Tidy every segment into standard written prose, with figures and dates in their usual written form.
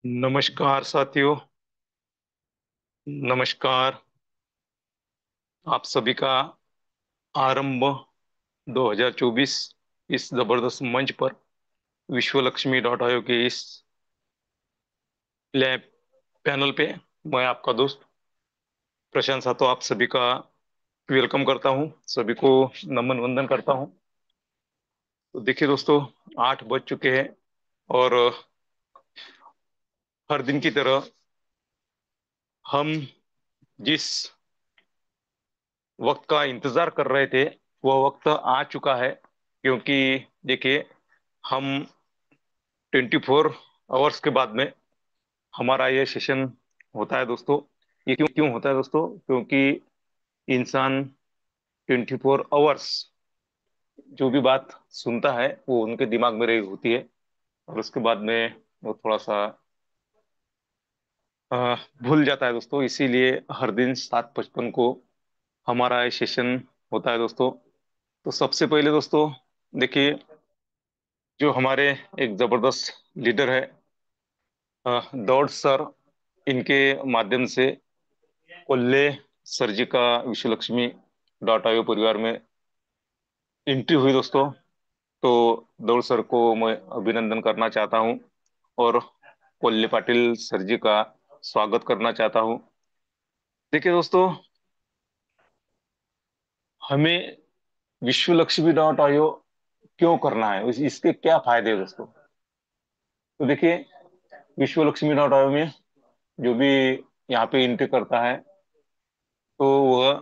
नमस्कार साथियों। नमस्कार। आप सभी का आरंभ 2024 इस जबरदस्त मंच पर विश्व लक्ष्मी डॉट आयोग के इस लैब पैनल पे मैं आपका दोस्त प्रशांत सातो आप सभी का वेलकम करता हूं। सभी को नमन वंदन करता हूं। तो देखिए दोस्तों, 8 बज चुके हैं और हर दिन की तरह हम जिस वक्त का इंतजार कर रहे थे वह वक्त आ चुका है, क्योंकि देखिए हम 24 आवर्स के बाद में हमारा ये सेशन होता है दोस्तों। ये क्यों क्यों होता है दोस्तों? क्योंकि इंसान 24 आवर्स जो भी बात सुनता है वो उनके दिमाग में रही होती है, और उसके बाद में वो थोड़ा सा भूल जाता है दोस्तों। इसीलिए हर दिन 7:55 को हमारा ये सेशन होता है दोस्तों। तो सबसे पहले दोस्तों देखिए, जो हमारे एक जबरदस्त लीडर है दौड़ सर, इनके माध्यम से कोल्ले सर जी का विश्व लक्ष्मी डॉट आयो परिवार में एंट्री हुई दोस्तों। तो दौड़ सर को मैं अभिनंदन करना चाहता हूं और कोल्ले पाटिल सर जी का स्वागत करना चाहता हूं। देखिए दोस्तों, हमें विश्व लक्ष्मी डॉट आयो क्यों करना है, इसके क्या फायदे हैं दोस्तों? तो देखिए, विश्व लक्ष्मी डॉट आयो में जो भी यहाँ पे एंट्री करता है तो वह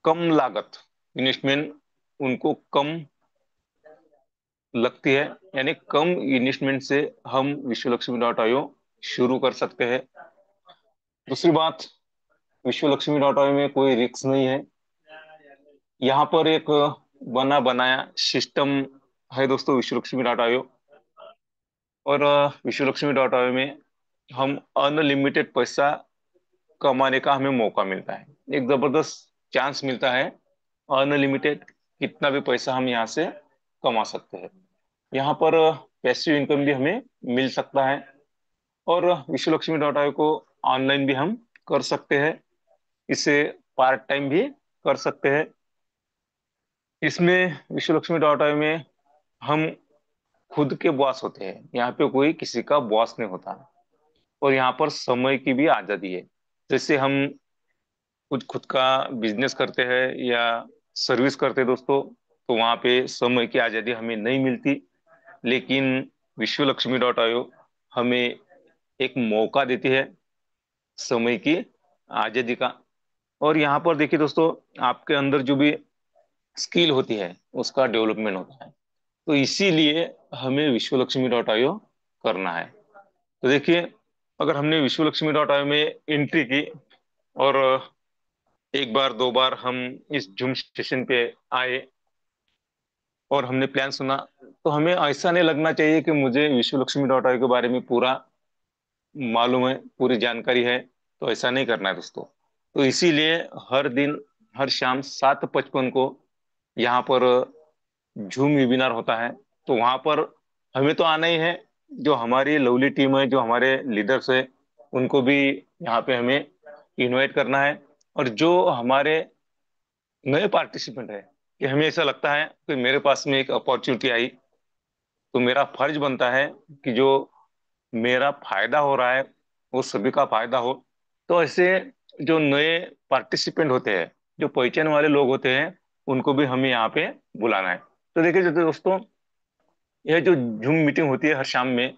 कम लागत इन्वेस्टमेंट उनको कम लगती है, यानी कम इन्वेस्टमेंट से हम विश्व लक्ष्मी डॉट आयो शुरू कर सकते हैं। दूसरी बात, विश्व लक्ष्मी डॉट आयो में कोई रिस्क नहीं है। यहाँ पर एक बना बनाया सिस्टम है दोस्तों विश्व लक्ष्मी डॉट आयो। और विश्व लक्ष्मी डॉट आयो में हम अनलिमिटेड पैसा कमाने का हमें मौका मिलता है, एक जबरदस्त चांस मिलता है। अनलिमिटेड कितना भी पैसा हम यहाँ से कमा सकते हैं। यहाँ पर पैसिव इनकम भी हमें मिल सकता है, और विश्व लक्ष्मी डॉट आयो को ऑनलाइन भी हम कर सकते हैं, इसे पार्ट टाइम भी कर सकते हैं। इसमें विश्व लक्ष्मी डॉट आयो में हम खुद के बॉस होते हैं, यहाँ पे कोई किसी का बॉस नहीं होता। और यहाँ पर समय की भी आजादी है। जैसे हम कुछ खुद का बिजनेस करते हैं या सर्विस करते हैं दोस्तों, तो वहाँ पे समय की आजादी हमें नहीं मिलती। लेकिन विश्व लक्ष्मी डॉट आयो हमें एक मौका देती है समय की आजादी का। और यहाँ पर देखिए दोस्तों, आपके अंदर जो भी स्किल होती है उसका डेवलपमेंट होता है। तो इसीलिए हमें विश्व लक्ष्मी डॉट आयो करना है। तो देखिए, अगर हमने विश्व लक्ष्मी डॉट आयो में एंट्री की और एक बार दो बार हम इस जूम स्टेशन पे आए और हमने प्लान सुना, तो हमें ऐसा नहीं लगना चाहिए कि मुझे विश्व लक्ष्मी डॉट आयो के बारे में पूरा मालूम है, पूरी जानकारी है। तो ऐसा नहीं करना है दोस्तों। तो इसीलिए हर दिन हर शाम 7:55 को यहाँ पर जूम वेबिनार होता है। तो वहां पर हमें तो आना ही है, जो हमारी लवली टीम है, जो हमारे लीडर्स है, उनको भी यहाँ पे हमें इनवाइट करना है। और जो हमारे नए पार्टिसिपेंट है, कि हमें ऐसा लगता है कि मेरे पास में एक अपॉर्चुनिटी आई, तो मेरा फर्ज बनता है कि जो मेरा फायदा हो रहा है वो सभी का फायदा हो। तो ऐसे जो नए पार्टिसिपेंट होते हैं, जो पहचान वाले लोग होते हैं, उनको भी हमें यहाँ पे बुलाना है। तो देखिए जो दोस्तों, यह जो जूम मीटिंग होती है हर शाम में,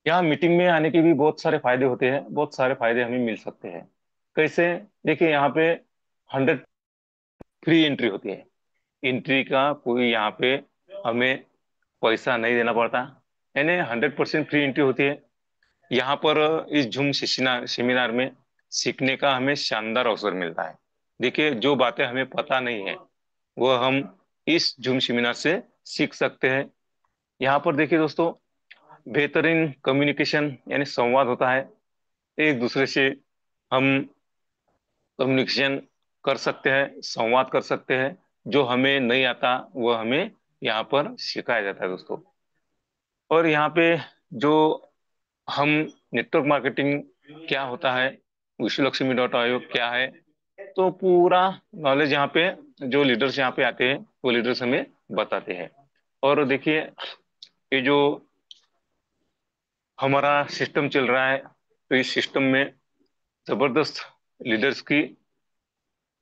यहाँ मीटिंग में आने के भी बहुत सारे फायदे होते हैं, बहुत सारे फायदे हमें मिल सकते हैं। कैसे? देखिए, यहाँ पे 100 फ्री एंट्री होती है। एंट्री का कोई यहाँ पे हमें पैसा नहीं देना पड़ता, यानी 100% फ्री एंट्री होती है। यहाँ पर इस जूम सेमिनार में सीखने का हमें शानदार अवसर मिलता है। देखिए, जो बातें हमें पता नहीं है वो हम इस जूम सेमिनार से सीख सकते हैं। यहाँ पर देखिए दोस्तों, बेहतरीन कम्युनिकेशन यानी संवाद होता है। एक दूसरे से हम कम्युनिकेशन कर सकते हैं, संवाद कर सकते हैं। जो हमें नहीं आता वो हमें यहाँ पर सिखाया जाता है दोस्तों। और यहाँ पे जो हम नेटवर्क मार्केटिंग क्या होता है, विश्व लक्ष्मी डॉट आयोग क्या है, तो पूरा नॉलेज यहाँ पे जो लीडर्स यहाँ पे आते हैं वो लीडर्स हमें बताते हैं। और देखिए, ये जो हमारा सिस्टम चल रहा है, तो इस सिस्टम में जबरदस्त लीडर्स की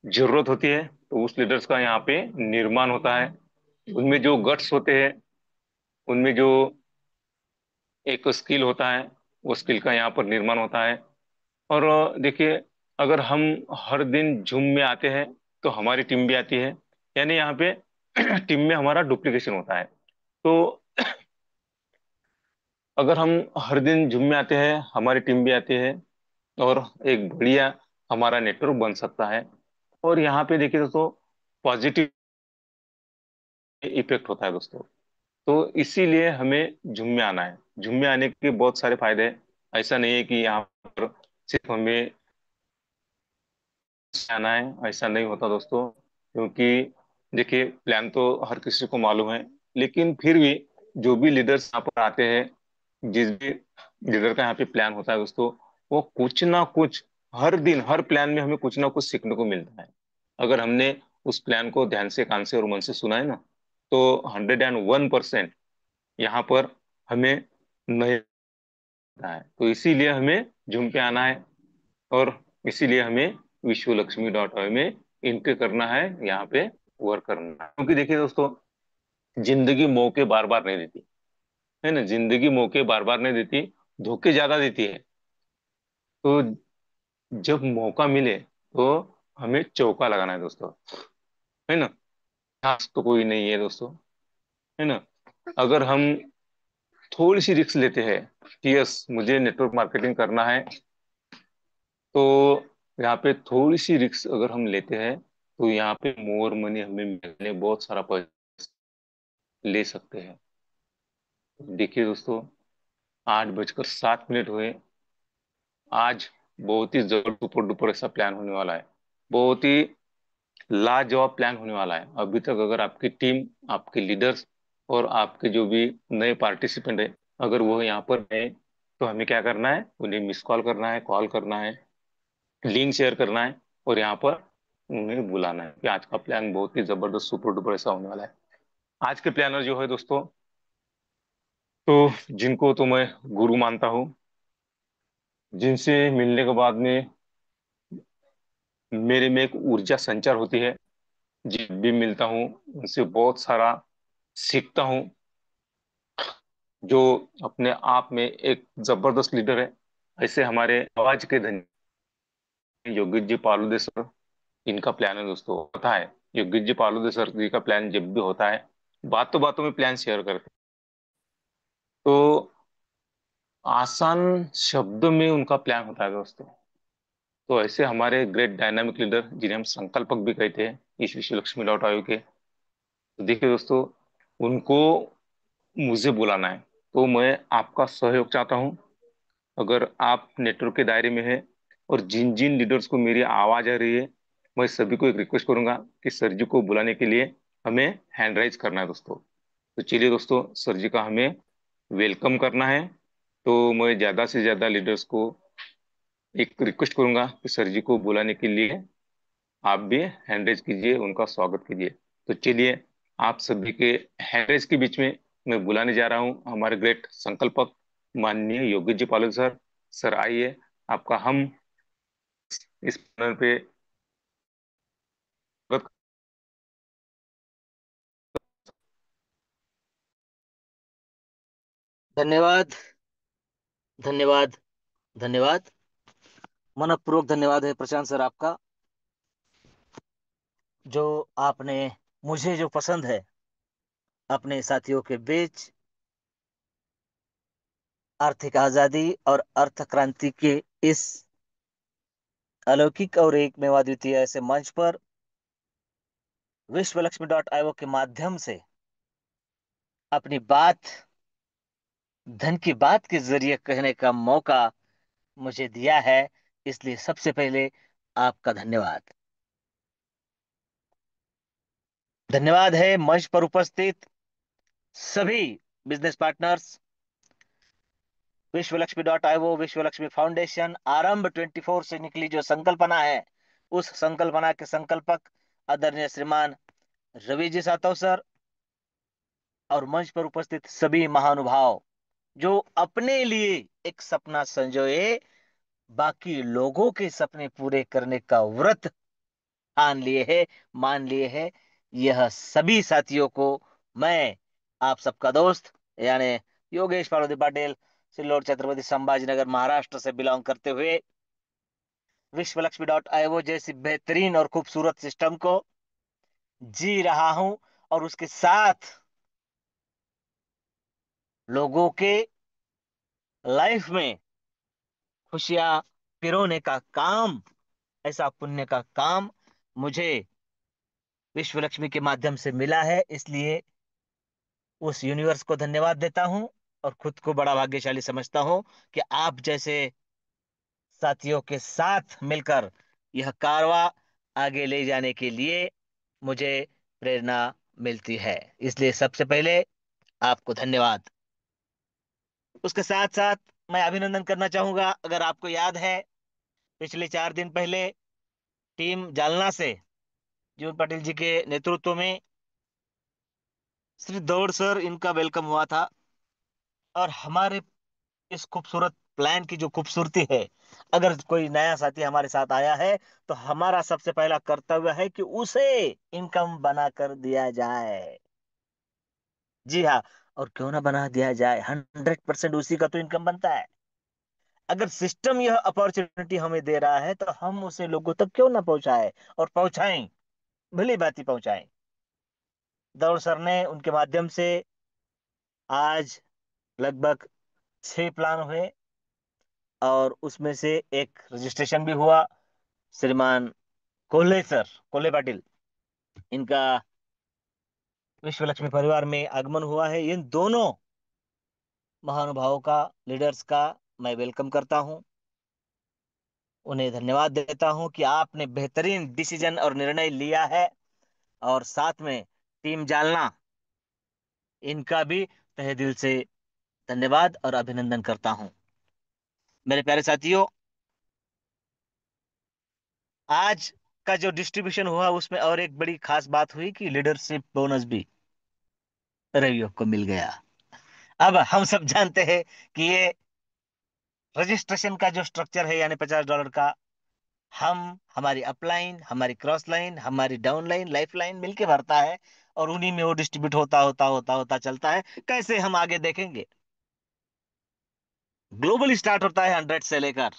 जरूरत होती है। तो उस लीडर्स का यहाँ पे निर्माण होता है। उनमें जो गट्स होते हैं, उनमें जो एक स्किल होता है, वो स्किल का यहाँ पर निर्माण होता है। और देखिए, अगर हम हर दिन जिम में आते हैं तो हमारी टीम भी आती है, यानी यहाँ पे टीम में हमारा डुप्लीकेशन होता है। तो अगर हम हर दिन जिम में आते हैं, हमारी टीम भी आती है, और एक बढ़िया हमारा नेटवर्क बन सकता है। और यहाँ पे देखिए दोस्तों, पॉजिटिव इफेक्ट होता है दोस्तों। तो इसीलिए हमें जिम में आना है। जिम में आने के बहुत सारे फायदे हैं। ऐसा नहीं है कि यहाँ पर सिर्फ हमें आना है, ऐसा नहीं होता दोस्तों। क्योंकि देखिए, प्लान तो हर किसी को मालूम है, लेकिन फिर भी जो भी लीडर्स यहाँ पर आते हैं, जिस भी लीडर का यहाँ पे प्लान होता है दोस्तों, वो कुछ ना कुछ, हर दिन हर प्लान में हमें कुछ ना कुछ सीखने को मिलता है। अगर हमने उस प्लान को ध्यान से, कान से और मन से सुना है ना, तो 101% यहाँ पर हमें नहीं मिलता है। तो इसीलिए हमें झूम के आना है, और इसीलिए हमें विश्व लक्ष्मी डॉट ऑय में एंट्री करना है, यहाँ पे वर्क करना है। क्योंकि देखिए दोस्तों, जिंदगी मौके बार बार नहीं देती, है ना। जिंदगी मौके बार बार नहीं देती, धोखे ज्यादा देती है। तो जब मौका मिले तो हमें चौका लगाना है दोस्तों, है ना। खास तो कोई नहीं है दोस्तों, है ना। अगर हम थोड़ी सी रिस्क लेते हैं कि यस, मुझे नेटवर्क मार्केटिंग करना है, तो यहाँ पे थोड़ी सी रिस्क अगर हम लेते हैं, तो यहाँ पे मोर मनी हमें मिलने, बहुत सारा पैसा ले सकते हैं। देखिए दोस्तों, 8:07 हुए। आज बहुत ही जबर सुपर डुपर ऐसा प्लान होने वाला है। बहुत ही लाजवाब प्लान होने वाला है। अभी तक अगर आपकी टीम, आपके लीडर्स और आपके जो भी नए पार्टिसिपेंट है, अगर वो यहाँ पर है, तो हमें क्या करना है, उन्हें मिस कॉल करना है, कॉल करना है, लिंक शेयर करना है, और यहाँ पर उन्हें बुलाना है कि आज का प्लान बहुत ही जबरदस्त सुपर डुपर ऐसा होने वाला है। आज के प्लानर जो है दोस्तों, तो जिनको तो मैं गुरु मानता हूँ, जिनसे मिलने के बाद में मेरे में एक ऊर्जा संचार होती है। जब भी मिलता हूँ, उनसे बहुत सारा सीखता हूँ। जो अपने आप में एक जबरदस्त लीडर है, ऐसे हमारे आवाज के धनी योगित जी पालुदे सर, इनका प्लान है दोस्तों, पता है। योगित जी पालुदे सर जी का प्लान जब भी होता है, बातों बातों में प्लान शेयर करते हैं। तो आसान शब्द में उनका प्लान होता है दोस्तों। तो ऐसे हमारे ग्रेट डायनामिक लीडर, जिन्हें हम संकल्पक भी कहते हैं, इस विश्व लक्ष्मी डॉट आयोग के, तो देखिए दोस्तों, उनको मुझे बुलाना है। तो मैं आपका सहयोग चाहता हूँ। अगर आप नेटवर्क के दायरे में है, और जिन जिन लीडर्स को मेरी आवाज आ रही है, मैं सभी को एक रिक्वेस्ट करूंगा कि सर जी को बुलाने के लिए हमें हैंड राइज करना है दोस्तों। तो चलिए दोस्तों, सर जी का हमें वेलकम करना है। तो मैं ज्यादा से ज्यादा लीडर्स को एक रिक्वेस्ट करूंगा कि सर जी को बुलाने के लिए आप भी हैंड रेज कीजिए, उनका स्वागत कीजिए। तो चलिए, आप सभी के हैंड रेज के बीच में मैं बुलाने जा रहा हूं हमारे ग्रेट संकल्पक, माननीय योगी जी पाल सर। सर आइए, आपका हम इस पैनल पे स्वागत। धन्यवाद। धन्यवाद। धन्यवाद। मनपूर्वक धन्यवाद है प्रशांत सर आपका। जो आपने मुझे जो पसंद है अपने साथियों के बीच आर्थिक आजादी और अर्थ क्रांति के इस अलौकिक और एक मेवा द्वितीय ऐसे मंच पर विश्व लक्ष्मी डॉट आईओ के माध्यम से अपनी बात, धन की बात के जरिए कहने का मौका मुझे दिया है, इसलिए सबसे पहले आपका धन्यवाद। धन्यवाद है मंच पर उपस्थित सभी बिजनेस पार्टनर्स, विश्वलक्ष्मी विश्व लक्ष्मी फाउंडेशन आरंभ 24 से निकली जो संकल्पना है, उस संकल्पना के संकल्पक आदरणीय श्रीमान रवि जी सातव सर, और मंच पर उपस्थित सभी महानुभाव जो अपने लिए एक सपना संजोए, बाकी लोगों के सपने पूरे करने का व्रत ठान लिए है, मान लिए है, यह सभी साथियों को मैं, आप सबका दोस्त, यानी योगेश पार्वती पाटिल, सिल्लोड छत्रपति संभाजीनगर महाराष्ट्र से बिलोंग करते हुए, विश्वलक्ष्मी जैसी बेहतरीन और खूबसूरत सिस्टम को जी रहा हूं, और उसके साथ लोगों के लाइफ में खुशियां पिरोने का काम, ऐसा पुण्य का काम मुझे विश्वलक्ष्मी के माध्यम से मिला है। इसलिए उस यूनिवर्स को धन्यवाद देता हूं, और खुद को बड़ा भाग्यशाली समझता हूं कि आप जैसे साथियों के साथ मिलकर यह कारवां आगे ले जाने के लिए मुझे प्रेरणा मिलती है। इसलिए सबसे पहले आपको धन्यवाद। उसके साथ साथ मैं अभिनंदन करना चाहूंगा, अगर आपको याद है, पिछले 4 दिन पहले टीम जालना से जीवन पाटिल जी के नेतृत्व में श्री दौड़ सर इनका वेलकम हुआ था। और हमारे इस खूबसूरत प्लान की जो खूबसूरती है, अगर कोई नया साथी हमारे साथ आया है तो हमारा सबसे पहला कर्तव्य है कि उसे इनकम बना कर दिया जाए। जी हाँ, और क्यों ना बना दिया जाए, 100% उसी का तो इनकम बनता है। अगर सिस्टम यह अपॉर्चुनिटी हमें दे रहा है तो हम उसे लोगों तक क्यों ना पहुंचाए, और पहुंचाएं, भली बात पहुंचाएं। दौड़ सर ने उनके माध्यम से आज लगभग 6 प्लान हुए, और उसमें से एक रजिस्ट्रेशन भी हुआ। श्रीमान कोल्हे सर, कोल्हे पाटिल, इनका विश्व लक्ष्मी परिवार में आगमन हुआ है। इन दोनों महानुभावों का, लीडर्स का मैं वेलकम करता हूं, उन्हें धन्यवाद देता हूं कि आपने बेहतरीन डिसीजन और निर्णय लिया है। और साथ में टीम जालना, इनका भी तहे दिल से धन्यवाद और अभिनंदन करता हूं। मेरे प्यारे साथियों, आज का जो डिस्ट्रीब्यूशन हुआ उसमें और एक बड़ी खास बात हुई कि लीडरशिप बोनस भी रवियों को मिल गया। अब हम सब जानते हैं कि ये रजिस्ट्रेशन का जो स्ट्रक्चर है, यानी $50 का, हम हमारी अपलाइन, हमारी क्रॉस लाइन, हमारी डाउन लाइन, लाइफ लाइन मिलके भरता है, और उन्हीं में वो डिस्ट्रीब्यूट होता होता होता होता चलता है। कैसे हम आगे देखेंगे, ग्लोबल स्टार्ट होता है 100 से लेकर।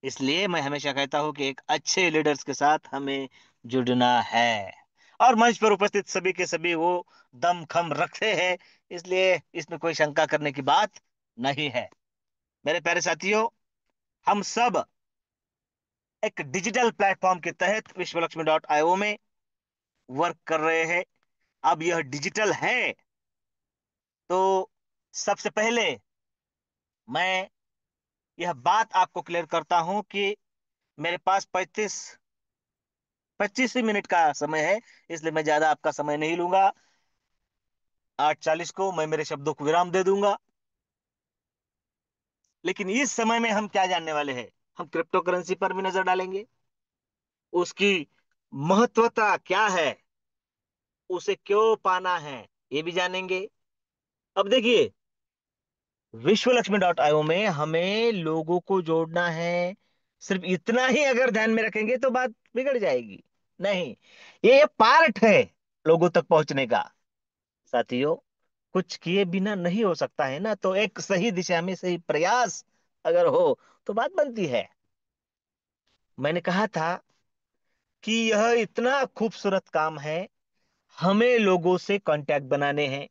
इसलिए मैं हमेशा कहता हूं कि एक अच्छे लीडर्स के साथ हमें जुड़ना है, और मंच पर उपस्थित सभी के सभी वो दम खम रखते हैं, इसलिए इसमें कोई शंका करने की बात नहीं है। मेरे प्यारे साथियों, हम सब एक डिजिटल प्लेटफॉर्म के तहत विश्वलक्ष्मी में वर्क कर रहे हैं। अब यह डिजिटल है, तो सबसे पहले मैं यह बात आपको क्लियर करता हूं कि मेरे पास 25 ही मिनट का समय है, इसलिए मैं ज्यादा आपका समय नहीं लूंगा। 8:40 को मैं मेरे शब्दों को विराम दे दूंगा। लेकिन इस समय में हम क्या जानने वाले हैं, हम क्रिप्टो करेंसी पर भी नजर डालेंगे, उसकी महत्वता क्या है, उसे क्यों पाना है, ये भी जानेंगे। अब देखिए, विश्वलक्ष्मी में हमें लोगों को जोड़ना है, सिर्फ इतना ही अगर ध्यान में रखेंगे तो बात बिगड़ जाएगी। नहीं, ये पार्ट है लोगों तक पहुंचने का। साथियों, कुछ किए बिना नहीं हो सकता है ना, तो एक सही दिशा में सही प्रयास अगर हो तो बात बनती है। मैंने कहा था कि यह इतना खूबसूरत काम है, हमें लोगों से कांटेक्ट बनाने हैं,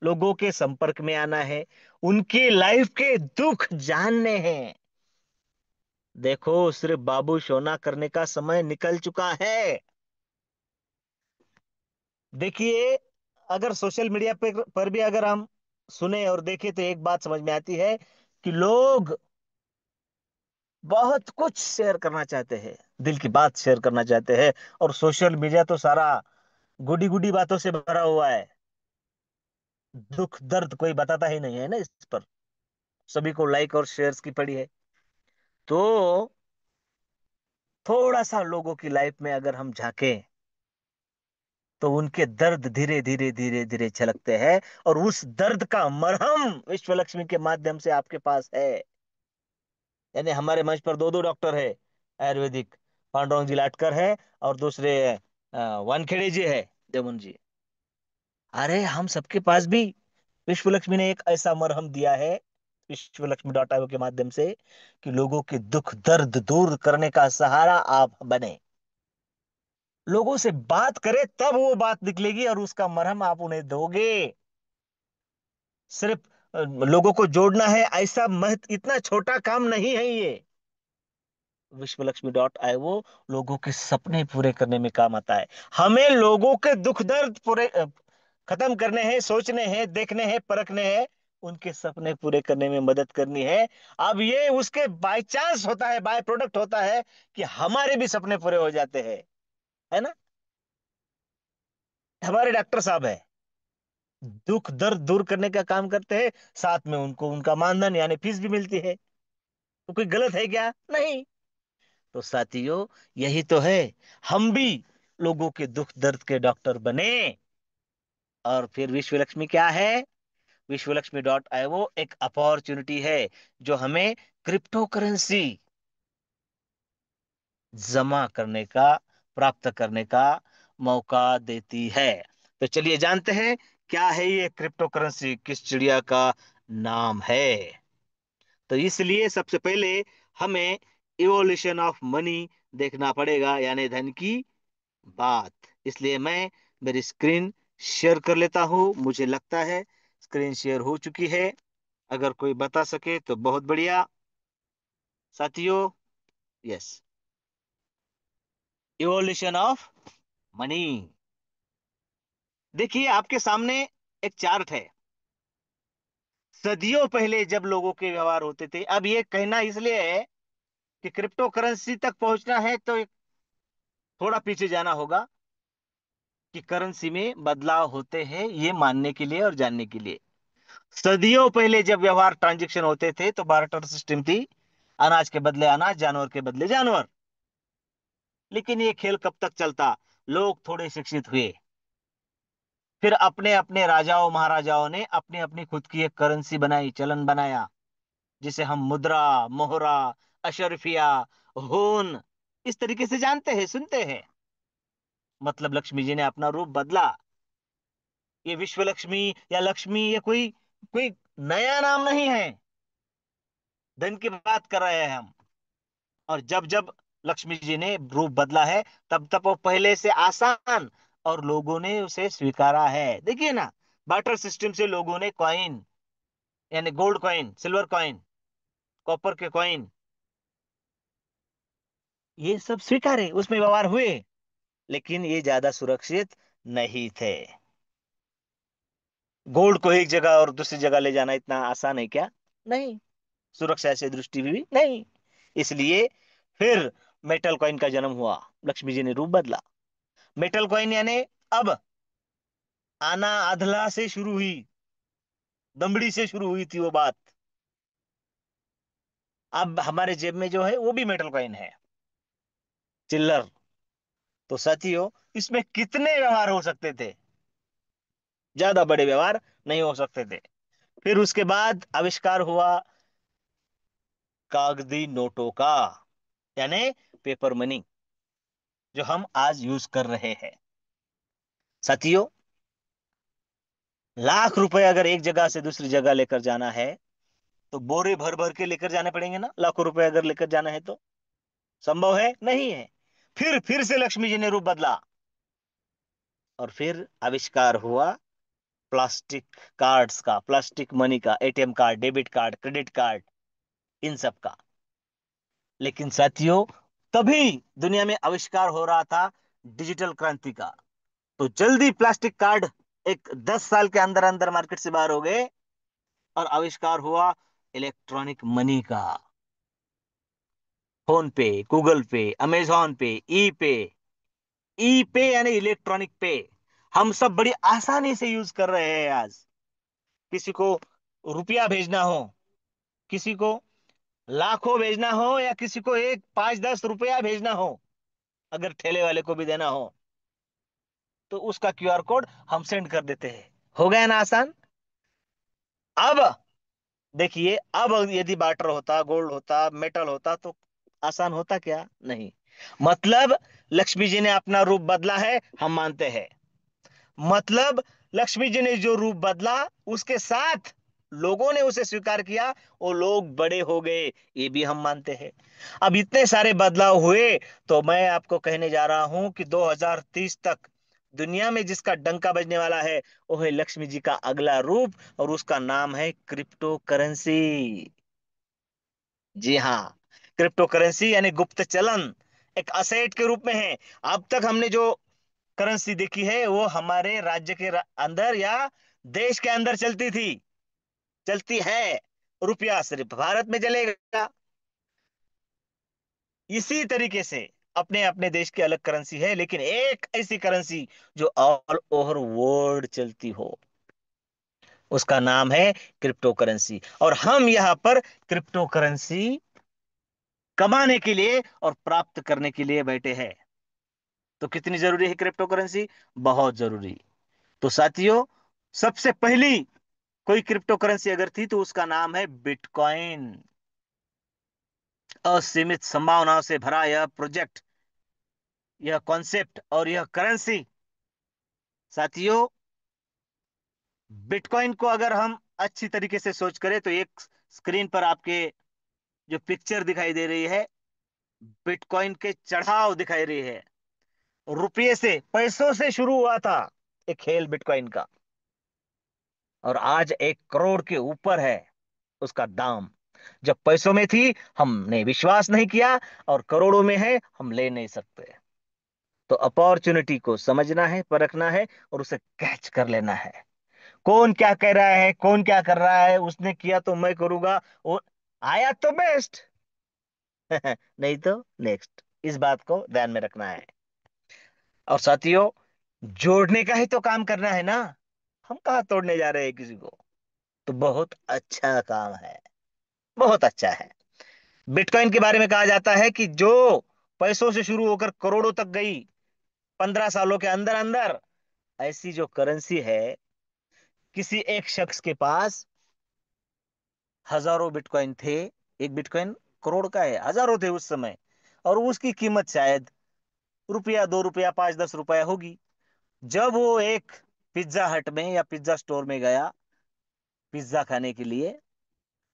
लोगों के संपर्क में आना है, उनकी लाइफ के दुख जानने हैं। देखो, सिर्फ बाबू सोना करने का समय निकल चुका है। देखिए, अगर सोशल मीडिया पर भी अगर हम सुने और देखें तो एक बात समझ में आती है कि लोग बहुत कुछ शेयर करना चाहते हैं, दिल की बात शेयर करना चाहते हैं, और सोशल मीडिया तो सारा गुडी गुडी बातों से भरा हुआ है। दुख दर्द कोई बताता ही नहीं है ना इस पर। सभी को लाइक और शेयर्स की पड़ी है। तो थोड़ा सा लोगों की लाइफ में अगर हम झांकें, तो उनके दर्द धीरे धीरे धीरे धीरे छलकते हैं, और उस दर्द का मरहम विश्व लक्ष्मी के माध्यम से आपके पास है। यानी हमारे मंच पर दो दो डॉक्टर है आयुर्वेदिक, पांडुरंग जी लाटकर है, और दूसरे वानखेड़े जी है, देवन जी। अरे हम सबके पास भी विश्व लक्ष्मी ने एक ऐसा मरहम दिया है, विश्व लक्ष्मी डॉट आईओ के माध्यम से, कि लोगों के दुख दर्द दूर करने का सहारा आप बने। लोगों से बात करें तब वो बात निकलेगी, और उसका मरहम आप उन्हें दोगे। सिर्फ लोगों को जोड़ना है, ऐसा महत्व इतना छोटा काम नहीं है ये। विश्व लक्ष्मी डॉट आईओ लोगों के सपने पूरे करने में काम आता है। हमें लोगों के दुख दर्द पूरे खत्म करने हैं, सोचने हैं, देखने हैं, परखने हैं, उनके सपने पूरे करने में मदद करनी है। अब ये उसके बाय चांस होता है, बाय प्रोडक्ट होता है, कि हमारे भी सपने पूरे हो जाते हैं, है ना। हमारे डॉक्टर साहब है, दुख दर्द दूर करने का काम करते हैं, साथ में उनको उनका मानधन यानी फीस भी मिलती है। तो कोई गलत है क्या? नहीं। तो साथियों, यही तो है, हम भी लोगों के दुख दर्द के डॉक्टर बने। और फिर विश्व लक्ष्मी क्या है? विश्व लक्ष्मी डॉट आईओ एक अपॉर्चुनिटी है, जो हमें क्रिप्टो करेंसी जमा करने का, प्राप्त करने का मौका देती है। तो चलिए जानते हैं, क्या है ये क्रिप्टो करेंसी, किस चिड़िया का नाम है। तो इसलिए सबसे पहले हमें इवोल्यूशन ऑफ मनी देखना पड़ेगा, यानी धन की बात। इसलिए मैं मेरी स्क्रीन शेयर कर लेता हूं। मुझे लगता है स्क्रीन शेयर हो चुकी है। अगर कोई बता सके तो बहुत बढ़िया साथियों। Yes, evolution of money. देखिए आपके सामने एक चार्ट है। सदियों पहले जब लोगों के व्यवहार होते थे, अब ये कहना इसलिए है कि क्रिप्टो करेंसी तक पहुंचना है तो थोड़ा पीछे जाना होगा, कि करेंसी में बदलाव होते हैं, ये मानने के लिए और जानने के लिए। सदियों पहले जब व्यवहार ट्रांजैक्शन होते थे, तो बार्टर सिस्टम थी, अनाज के बदले अनाज, जानवर के बदले जानवर। लेकिन ये खेल कब तक चलता? लोग थोड़े शिक्षित हुए, फिर अपने अपने राजाओं महाराजाओं ने अपनी अपनी खुद की एक करेंसी बनाई, चलन बनाया, जिसे हम मुद्रा, मोहरा, अशरफिया, होन, इस तरीके से जानते हैं, सुनते हैं। मतलब लक्ष्मी जी ने अपना रूप बदला। ये विश्व लक्ष्मी या लक्ष्मी, ये कोई कोई नया नाम नहीं है। धन की बात कर रहे हैं हम। और जब जब लक्ष्मी जी ने रूप बदला है, तब तब वो पहले से आसान, और लोगों ने उसे स्वीकारा है। देखिए ना, बार्टर सिस्टम से लोगों ने कॉइन, यानी gold coin, silver coin, copper के कॉइन, ये सब स्वीकारे, उसमें व्यवहार हुए। लेकिन ये ज्यादा सुरक्षित नहीं थे। गोल्ड को एक जगह और दूसरी जगह ले जाना इतना आसान है क्या? नहीं। सुरक्षा से दृष्टि भी नहीं। इसलिए फिर मेटल कॉइन का जन्म हुआ। लक्ष्मी जी ने रूप बदला। मेटल कॉइन यानी अब आना अधला से शुरू हुई, दमड़ी से शुरू हुई थी वो बात। अब हमारे जेब में जो है वो भी मेटल कॉइन है, चिल्लर। तो साथियों, इसमें कितने व्यवहार हो सकते थे? ज्यादा बड़े व्यवहार नहीं हो सकते थे। फिर उसके बाद आविष्कार हुआ कागजी नोटों का, यानी पेपर मनी, जो हम आज यूज कर रहे हैं। साथियों, लाख रुपए अगर एक जगह से दूसरी जगह लेकर जाना है, तो बोरे भर भर के लेकर जाने पड़ेंगे ना। लाखों रुपए अगर लेकर जाना है तो संभव है? नहीं है। फिर से लक्ष्मी जी ने रूप बदला, और फिर आविष्कार हुआ प्लास्टिक कार्ड्स का, प्लास्टिक मनी का, ATM card, debit card, credit card, इन सब का। लेकिन साथियों, तभी दुनिया में आविष्कार हो रहा था डिजिटल क्रांति का। तो जल्दी प्लास्टिक कार्ड एक 10 साल के अंदर अंदर मार्केट से बाहर हो गए, और आविष्कार हुआ इलेक्ट्रॉनिक मनी का। फोन पे, गूगल पे, अमेजॉन पे, ई पे। ई पे यानी इलेक्ट्रॉनिक पे, हम सब बड़ी आसानी से यूज कर रहे हैं आज। किसी को रुपया भेजना हो, किसी को लाखों भेजना हो या किसी को एक 5-10 रुपया भेजना हो, अगर ठेले वाले को भी देना हो, तो उसका क्यूआर कोड हम सेंड कर देते हैं। हो गया ना आसान। अब देखिए, अब यदि वाटर होता, गोल्ड होता, मेटल होता, तो आसान होता क्या? नहीं। मतलब लक्ष्मी जी ने अपना रूप बदला है, हम मानते हैं। मतलब लक्ष्मी जी ने जो रूप बदला, उसके साथ लोगों ने उसे स्वीकार किया, वो लोग बड़े हो गए, ये भी हम मानते हैं। अब इतने सारे बदलाव हुए, तो मैं आपको कहने जा रहा हूं कि 2030 तक दुनिया में जिसका डंका बजने वाला है, वो है लक्ष्मी जी का अगला रूप, और उसका नाम है क्रिप्टो करेंसी। जी हाँ, क्रिप्टो करेंसी यानी गुप्त चलन, एक असेट के रूप में है। अब तक हमने जो करेंसी देखी है, वो हमारे राज्य के अंदर या देश के अंदर चलती थी, चलती है। रुपया सिर्फ भारत में चलेगा। इसी तरीके से अपने अपने देश की अलग करेंसी है, लेकिन एक ऐसी करेंसी जो ऑल ओवर वर्ल्ड चलती हो, उसका नाम है क्रिप्टो करेंसी। और हम यहां पर क्रिप्टो करेंसी कमाने के लिए और प्राप्त करने के लिए बैठे हैं। तो कितनी जरूरी है क्रिप्टो करेंसी? बहुत जरूरी। तो साथियों, सबसे पहली कोई क्रिप्टो करेंसी अगर थी, तो उसका नाम है बिटकॉइन। असीमित संभावनाओं से भरा यह प्रोजेक्ट, यह कॉन्सेप्ट और यह करेंसी, साथियों, बिटकॉइन को अगर हम अच्छी तरीके से सोच करें, तो एक स्क्रीन पर आपके जो पिक्चर दिखाई दे रही है, बिटकॉइन के चढ़ाव दिखाई रही है। रुपये से, पैसों से शुरू हुआ था एक खेल बिटकॉइन का, और आज 1 करोड़ के ऊपर है उसका दाम। जब पैसों में थी, हमने विश्वास नहीं किया, और करोड़ों में है, हम ले नहीं सकते। तो अपॉर्चुनिटी को समझना है, परखना है, और उसे कैच कर लेना है। कौन क्या कह रहा है, कौन क्या कर रहा है, उसने किया तो मैं करूंगा, वो आया तो बेस्ट, नहीं तो नेक्स्ट। इस बात को ध्यान में रखना है। और साथियों, जोड़ने का ही तो काम करना है ना, हम कहाँ तोड़ने जा रहे हैं किसी को। तो बहुत अच्छा काम है, बहुत अच्छा है। बिटकॉइन के बारे में कहा जाता है कि जो पैसों से शुरू होकर करोड़ों तक गई 15 सालों के अंदर अंदर, ऐसी जो करेंसी है, किसी एक शख्स के पास हजारों बिटकॉइन थे। एक बिटकॉइन करोड़ का है, हजारों थे उस समय, और उसकी कीमत शायद रुपया, 2 रुपया, 5-10 रुपया होगी। जब वो एक पिज्जा हट में या पिज्जा स्टोर में गया पिज्जा खाने के लिए,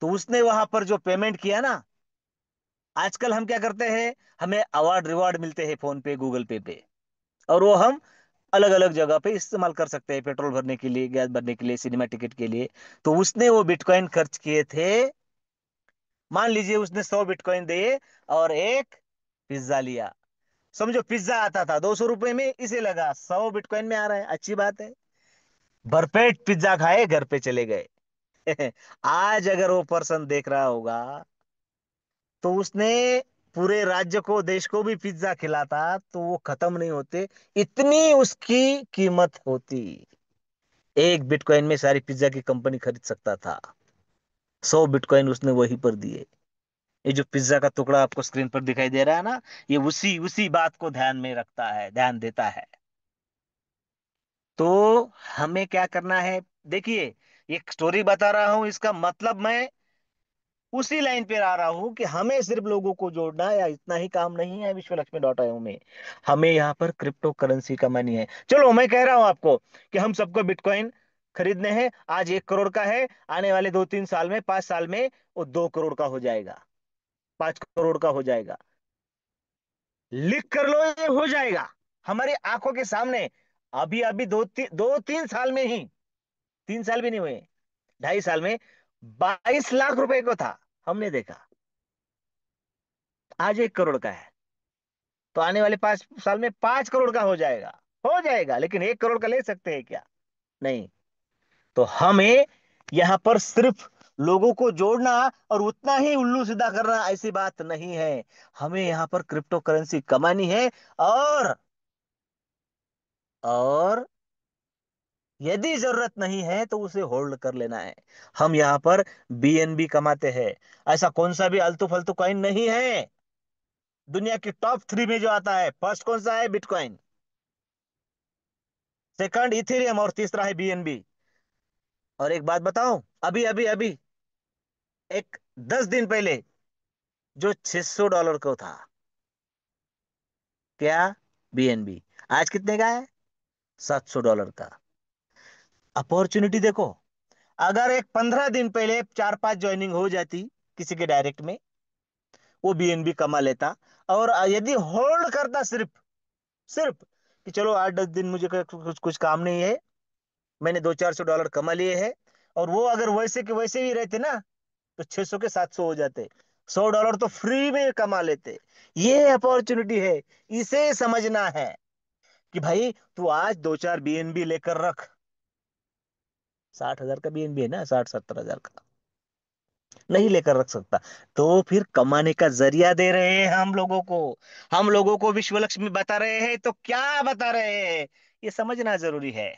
तो उसने वहां पर जो पेमेंट किया ना, आजकल हम क्या करते हैं, हमें अवार्ड रिवार्ड मिलते हैं फोन पे, गूगल पे पे, और वो हम अलग अलग जगह पे इस्तेमाल कर सकते हैं, पेट्रोल भरने के लिए, गैस भरने के लिए, सिनेमा टिकट के लिए। तो उसने वो बिटकॉइन खर्च किए थे। मान लीजिए उसने 100 बिटकॉइन दिए और एक पिज्जा लिया। समझो पिज्जा आता था 200 रुपए में, इसे लगा 100 बिटकॉइन में आ रहा है, अच्छी बात है। भरपेट पिज्जा खाए, घर पे चले गए। आज अगर वो पर्सन देख रहा होगा, तो उसने पूरे राज्य को, देश को भी पिज्जा खिलाता, तो वो खत्म नहीं होते, इतनी उसकी कीमत होती। एक बिटकॉइन में सारी पिज्जा की कंपनी खरीद सकता था। 100 बिटकॉइन उसने वहीं पर दिए। ये जो पिज्जा का टुकड़ा आपको स्क्रीन पर दिखाई दे रहा है ना, ये उसी उसी बात को ध्यान में रखता है, ध्यान देता है। तो हमें क्या करना है? देखिए, एक स्टोरी बता रहा हूं, इसका मतलब मैं उसी लाइन पे आ रहा हूं कि हमें सिर्फ लोगों को जोड़ना या इतना ही काम नहीं है विश्व लक्ष्मी डॉट आईओ में। हमें यहाँ पर क्रिप्टो करेंसी का मनी है। चलो, मैं कह रहा हूं आपको कि हम सबको बिटकॉइन खरीदने हैं। आज 1 करोड़ का है, आने वाले 2-3 साल में, 5 साल में वो 2 करोड़ का हो जाएगा, 5 करोड़ का हो जाएगा। लिख कर लो, ये हो जाएगा हमारी आंखों के सामने। अभी अभी 2-3 साल में ही, 3 साल भी नहीं हुए, 2.5 साल में 22 लाख रुपए को था, हमने देखा। आज 1 करोड़ का है, तो आने वाले 5 साल में 5 करोड़ का हो जाएगा। हो जाएगा, लेकिन 1 करोड़ का ले सकते हैं क्या? नहीं। तो हमें यहां पर सिर्फ लोगों को जोड़ना और उतना ही उल्लू सीधा करना, ऐसी बात नहीं है। हमें यहां पर क्रिप्टो करेंसी कमानी है, और और यदि जरूरत नहीं है तो उसे होल्ड कर लेना है। हम यहाँ पर बीएनबी कमाते हैं। ऐसा कौन सा भी अल्तु फालतू कॉइन नहीं है। दुनिया की टॉप 3 में जो आता है, फर्स्ट कौन सा है? बिटकॉइन, सेकंड इथेरियम, और तीसरा है बीएनबी। और एक बात बताऊं, अभी अभी अभी एक 10 दिन पहले जो $600 को था, क्या? बीएनबी। आज कितने का है? $700 का। अपॉर्चुनिटी देखो। अगर एक 15 दिन पहले 4-5 ज्वाइनिंग हो जाती किसी के डायरेक्ट में, वो बीएनबी कमा लेता। और यदि होल्ड करता, सिर्फ सिर्फ कि चलो 8-10 दिन मुझे कुछ कुछ काम नहीं है, मैंने $200-400 कमा लिए हैं, और वो अगर वैसे के वैसे ही रहते ना, तो 600 के 700 हो जाते। $100 तो फ्री में कमा लेते। ये अपॉर्चुनिटी है। इसे समझना है कि भाई तू आज 2-4 बीएनबी लेकर रख। 60,000 का बीएनबी है ना, 60-70 हजार का, नहीं लेकर रख सकता। तो फिर कमाने का जरिया दे रहे हैं हम लोगों को। हम लोगों को विश्व लक्ष्मी बता रहे हैं, तो क्या बता रहे हैं, ये समझना जरूरी है।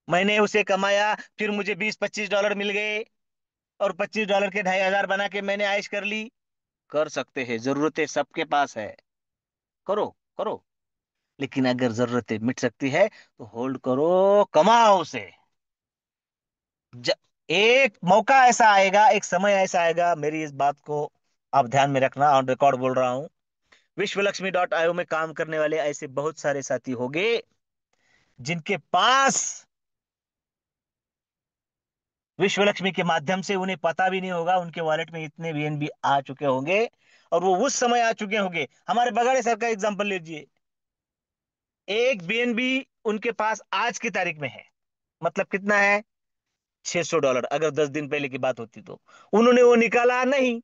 मैंने उसे कमाया, फिर मुझे $20-25 मिल गए, और $25 के 2,500 बना के मैंने आयश कर ली। कर सकते हैं, जरूरतें सबके पास है, करो करो। लेकिन अगर जरूरतें मिट सकती है तो होल्ड करो, कमाओ उसे। ज, एक मौका ऐसा आएगा, एक समय ऐसा आएगा, मेरी इस बात को आप ध्यान में रखना, ऑन रिकॉर्ड बोल रहा हूं। विश्वलक्ष्मी में काम करने वाले ऐसे बहुत सारे साथी होंगे जिनके पास विश्वलक्ष्मी के माध्यम से, उन्हें पता भी नहीं होगा, उनके वॉलेट में इतने बीएनबी आ चुके होंगे, और वो उस समय आ चुके होंगे। हमारे बगाड़े सर का एग्जांपल लीजिए। एक बीएनबी उनके पास आज की तारीख में है, मतलब कितना है? $600। अगर 10 दिन पहले की बात होती तो उन्होंने वो निकाला नहीं,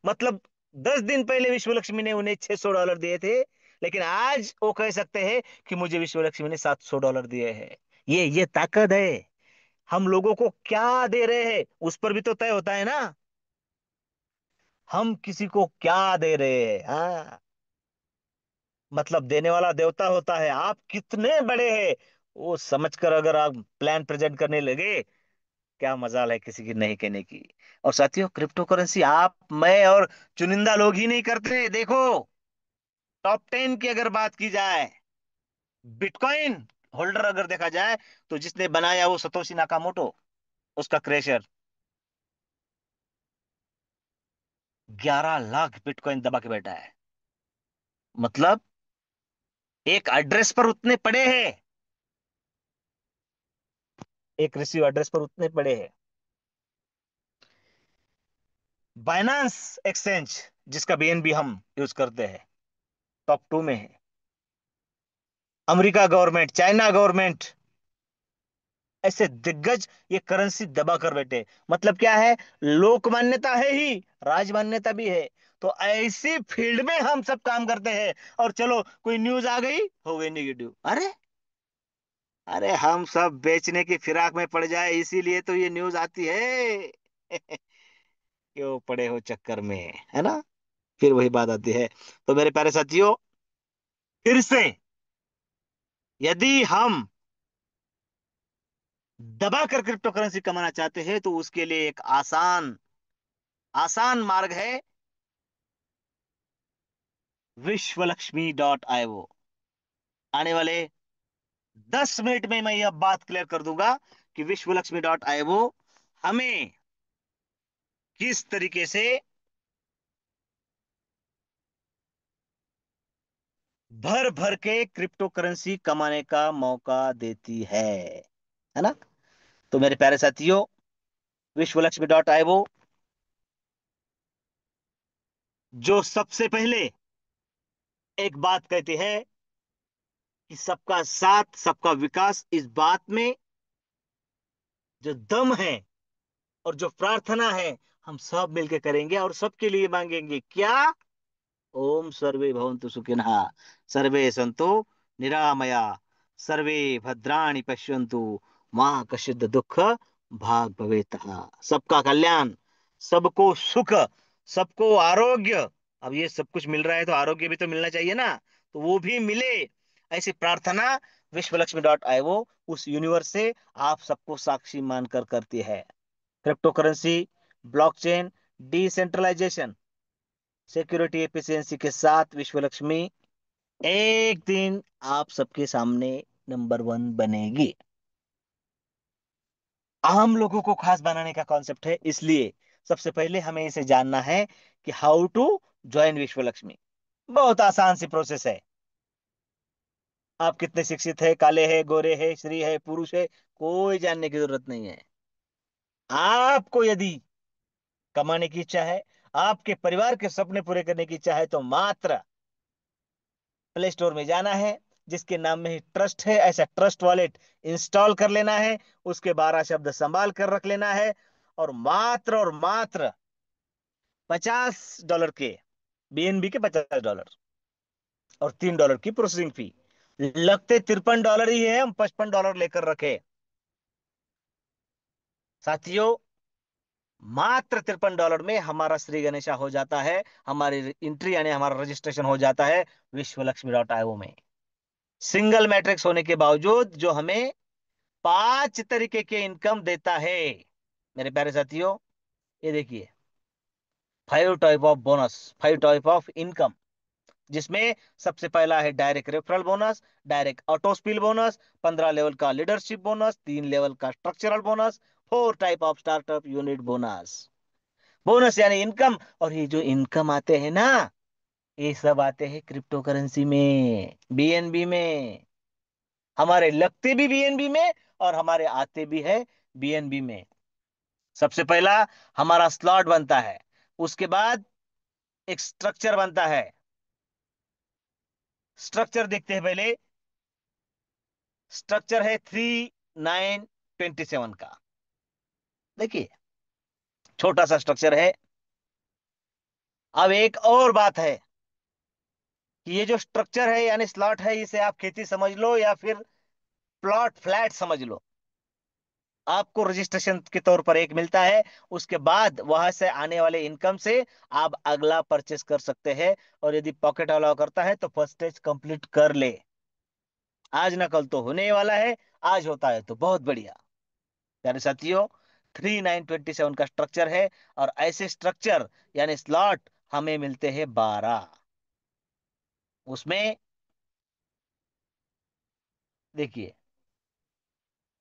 मतलब 10 दिन पहले विश्वलक्ष्मी ने उन्हें $600 दिए थे, लेकिन आज वो कह सकते हैं कि मुझे विश्वलक्ष्मी ने $700 दिए हैं। ये ताकत है। हम लोगों को क्या दे रहे हैं उस पर भी तो तय होता है ना, हम किसी को क्या दे रहे हैं। हाँ, मतलब देने वाला देवता होता है। आप कितने बड़े हैं वो समझकर अगर आप प्लान प्रेजेंट करने लगे, क्या मजाल है किसी की नहीं कहने की। और साथियों, क्रिप्टो करेंसी आप, मैं और चुनिंदा लोग ही नहीं करते। देखो, टॉप 10 की अगर बात की जाए, बिटकॉइन होल्डर अगर देखा जाए, तो जिसने बनाया वो सतोशी नाकामोटो, उसका क्रेशर 11 लाख बिटकॉइन दबा के बैठा है। मतलब एक एड्रेस पर उतने पड़े हैं, एक रिसीव एड्रेस पर उतने पड़े हैं। बाइनांस एक्सचेंज, जिसका बीएनबी हम यूज करते हैं, टॉप 2 में है। अमेरिका गवर्नमेंट, चाइना गवर्नमेंट, ऐसे दिग्गज ये करेंसी दबा कर बैठे। मतलब क्या है? लोक मान्यता है ही, राज मान्यता भी है। तो ऐसी फील्ड में हम सब काम करते हैं। और चलो कोई न्यूज आ गई, हो गई निगेटिव। अरे अरे, हम सब बेचने की फिराक में पड़ जाए, इसीलिए तो ये न्यूज आती है। क्यों पड़े हो चक्कर में, है ना? फिर वही बात आती है। तो मेरे प्यारे साथियों, फिर से, यदि हम दबाकर क्रिप्टो करेंसी कमाना चाहते हैं, तो उसके लिए एक आसान आसान मार्ग है, विश्वलक्ष्मी.io। आने वाले 10 मिनट में मैं यह बात क्लियर कर दूंगा कि विश्वलक्ष्मी.io हमें किस तरीके से भर भर के क्रिप्टो करेंसी कमाने का मौका देती है ना? तो मेरे प्यारे साथियों, विश्वलक्ष्मी.io जो सबसे पहले एक बात कहती है कि सबका साथ सबका विकास, इस बात में जो दम है और जो प्रार्थना है, हम सब मिलकर करेंगे और सबके लिए मांगेंगे। क्या? ओम सर्वे भवन्तु सुखिनः, सर्वे सन्तु निरामया, सर्वे भद्राणि पश्यन्तु, मां कश्चित् दुःख भाग भवेतः। सबका कल्याण, सबको सुख, सबको आरोग्य। अब ये सब कुछ मिल रहा है तो आरोग्य भी तो मिलना चाहिए ना, तो वो भी मिले, ऐसी प्रार्थना विश्वलक्ष्मी.io उस यूनिवर्स से आप सबको साक्षी मानकर करती है। Crypto currency, blockchain, decentralization, security, efficiency के साथ विश्वलक्ष्मी एक दिन आप सबके सामने नंबर 1 बनेगी। आम लोगों को खास बनाने का कॉन्सेप्ट है, इसलिए सबसे पहले हमें इसे जानना है कि हाउ टू ज्वाइन विश्वलक्ष्मी। बहुत आसान सी प्रोसेस है। आप कितने शिक्षित है, काले है, गोरे है, स्त्री है, पुरुष है, कोई जानने की जरूरत नहीं है। आपको यदि कमाने की इच्छा है, आपके परिवार के सपने पूरे करने की इच्छा है, तो मात्र प्ले स्टोर में जाना है, जिसके नाम में ही ट्रस्ट है, ऐसा ट्रस्ट वॉलेट इंस्टॉल कर लेना है, उसके 12 शब्द संभाल कर रख लेना है, और मात्र $50 के, बीएनबी के $50 और $3 की प्रोसेसिंग फी। लगते $53 ही है, हम $55 लेकर रखे। साथियों, मात्र $53 में हमारा श्री गणेशा हो जाता है, हमारी एंट्री यानी हमारा रजिस्ट्रेशन हो जाता है विश्वलक्ष्मी.io में। सिंगल मैट्रिक्स होने के बावजूद जो हमें 5 तरीके के इनकम देता है। मेरे प्यारे साथियों, ये देखिए, 5 type of bonus, 5 type of income, जिसमें सबसे पहला है direct referral bonus, direct auto spill bonus, 15 level का लीडरशिप बोनस, 3 लेवल का structural bonus, 4 type of startup unit bonus. Bonus यानी इनकम, और ये जो इनकम आते हैं ना, ये सब आते हैं क्रिप्टो करेंसी में, बीएनबी में। हमारे लगते भी बीएनबी में और हमारे आते भी है बीएनबी में। सबसे पहला हमारा स्लॉट बनता है, उसके बाद एक स्ट्रक्चर बनता है। स्ट्रक्चर देखते हैं पहले। स्ट्रक्चर है 3927 का। देखिए, छोटा सा स्ट्रक्चर है। अब एक और बात है कि ये जो स्ट्रक्चर है यानी स्लॉट है, इसे आप खेती समझ लो या फिर प्लॉट फ्लैट समझ लो। आपको रजिस्ट्रेशन के तौर पर एक मिलता है, उसके बाद वहां से आने वाले इनकम से आप अगला परचेस कर सकते हैं। और यदि पॉकेट अलाउ करता है तो फर्स्ट स्टेज कंप्लीट कर ले। आज ना कल तो होने वाला है, आज होता है तो बहुत बढ़िया। प्यारे साथियों, 3927 का स्ट्रक्चर है, और ऐसे स्ट्रक्चर यानी स्लॉट हमें मिलते हैं 12। उसमें देखिए,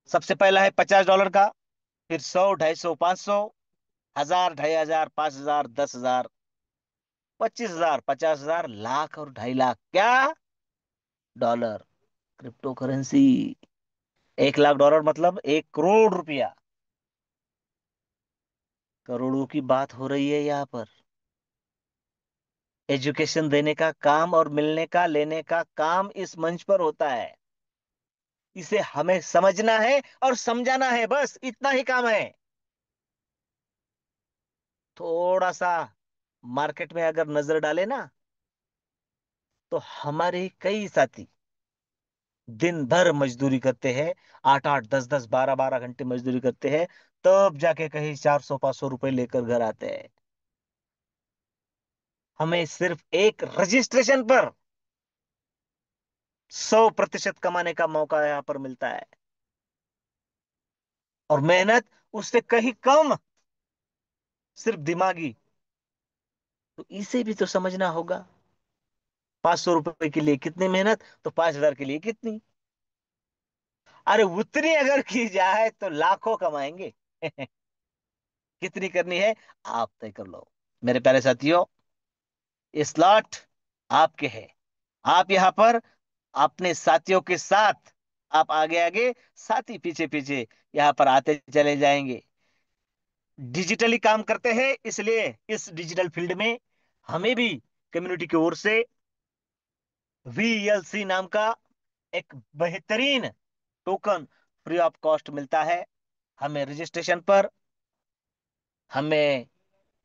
सबसे पहला है $50 का, फिर 100, 250, 500, 1000, 2500, 5000, 10,000, 25,000, 50,000, लाख और 2.5 लाख। क्या? Dollar, crypto currency. $1 लाख मतलब 1 करोड़ रुपया। करोड़ों की बात हो रही है यहाँ पर। एजुकेशन देने का काम और मिलने का, लेने का काम इस मंच पर होता है। इसे हमें समझना है और समझाना है, बस इतना ही काम है। थोड़ा सा मार्केट में अगर नजर डाले ना, तो हमारे कई साथी दिन भर मजदूरी करते हैं, 8-8, 10-10, 12-12 घंटे मजदूरी करते हैं, तब जाके कहीं 400-500 रुपए लेकर घर आते हैं। हमें सिर्फ एक रजिस्ट्रेशन पर 100% कमाने का मौका यहाँ पर मिलता है, और मेहनत उससे कहीं कम, सिर्फ दिमागी। तो इसे भी तो समझना होगा। 500 रुपए के लिए कितनी मेहनत, तो 5,000 के लिए कितनी। अरे उतनी अगर की जाए तो लाखों कमाएंगे। कितनी करनी है, आप तय कर लो। मेरे प्यारे साथियों, ये स्लॉट आपके हैं। आप यहाँ पर अपने साथियों के साथ, आप आगे आगे, साथी पीछे पीछे यहाँ पर आते चले जाएंगे। डिजिटली काम करते हैं, इसलिए इस डिजिटल फील्ड में हमें भी कम्युनिटी की ओर से VLC नाम का एक बेहतरीन टोकन फ्री ऑफ कॉस्ट मिलता है। हमें रजिस्ट्रेशन पर, हमें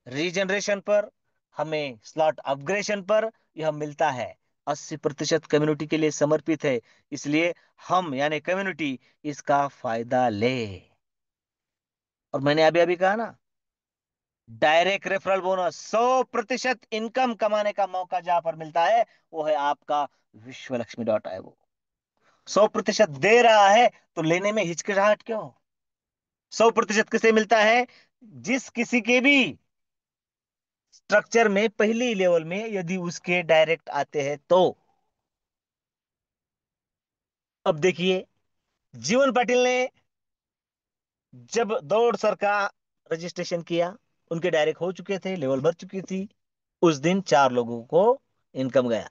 रीजनरेशन पर, हमें स्लॉट अपग्रेडेशन पर यह मिलता है। 80% कम्युनिटी के लिए समर्पित है, इसलिए हम यानी कम्युनिटी इसका फायदा ले। और मैंने अभी अभी कहा ना, डायरेक्ट रेफरल बोनस, 100% इनकम कमाने का मौका जहां पर मिलता है, वो है आपका विश्वलक्ष्मी.io। 100% दे रहा है तो लेने में हिचकिचाहट क्यों? 100% किसे मिलता है? जिस किसी के भी स्ट्रक्चर में पहली लेवल में यदि उसके डायरेक्ट आते हैं तो। अब देखिए, जीवन पाटिल ने जब दौड़ सर का रजिस्ट्रेशन किया, उनके डायरेक्ट हो चुके थे, लेवल भर चुकी थी। उस दिन 4 लोगों को इनकम गया।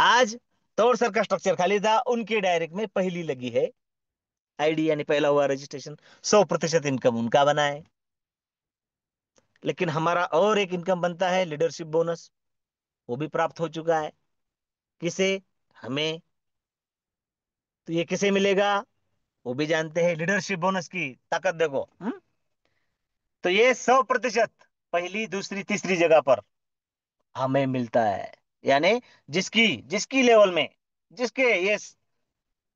आज दौड़ सर का स्ट्रक्चर खाली था, उनके डायरेक्ट में पहली लगी है आईडी, यानी पहला हुआ रजिस्ट्रेशन। 100% इनकम उनका बना है। लेकिन हमारा और एक इनकम बनता है, लीडरशिप बोनस। वो भी प्राप्त हो चुका है। किसे? हमें। तो ये किसे मिलेगा? वो भी जानते हैं, लीडरशिप बोनस की ताकत देखो। तो ये 100% पहली दूसरी तीसरी जगह पर हमें मिलता है। यानी जिसकी जिसकी लेवल में, जिसके ये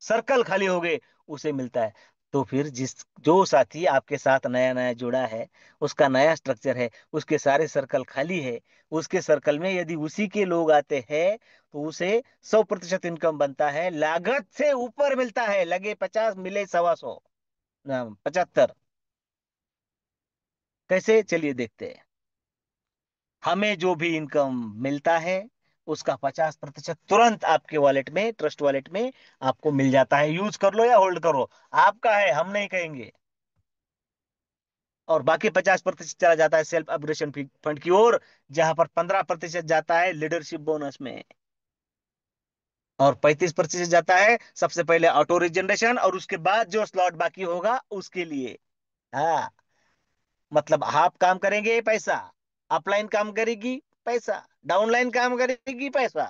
सर्कल खाली हो गए, उसे मिलता है। तो फिर जिस जो साथी आपके साथ नया नया जुड़ा है, उसका नया स्ट्रक्चर है, उसके सारे सर्कल खाली है, उसके सर्कल में यदि उसी के लोग आते हैं तो उसे 100% इनकम बनता है। लागत से ऊपर मिलता है, लगे 50 मिले 125, 75। कैसे? चलिए देखते हैं। हमें जो भी इनकम मिलता है उसका 50% तुरंत आपके वॉलेट में, ट्रस्ट वॉलेट में आपको मिल जाता है। यूज कर लो या होल्ड करो, आपका है, हम नहीं कहेंगे। और बाकी 50% चला जाता है सेल्फ अपग्रेशन फंड की ओर, जहां पर 15% जाता है लीडरशिप बोनस में, और 35% जाता है सबसे पहले ऑटो रिजनरेशन, और उसके बाद जो स्लॉट बाकी होगा उसके लिए। हाँ, मतलब आप काम करेंगे पैसा, अपलाइन काम करेगी पैसा, डाउनलाइन काम करेगी पैसा,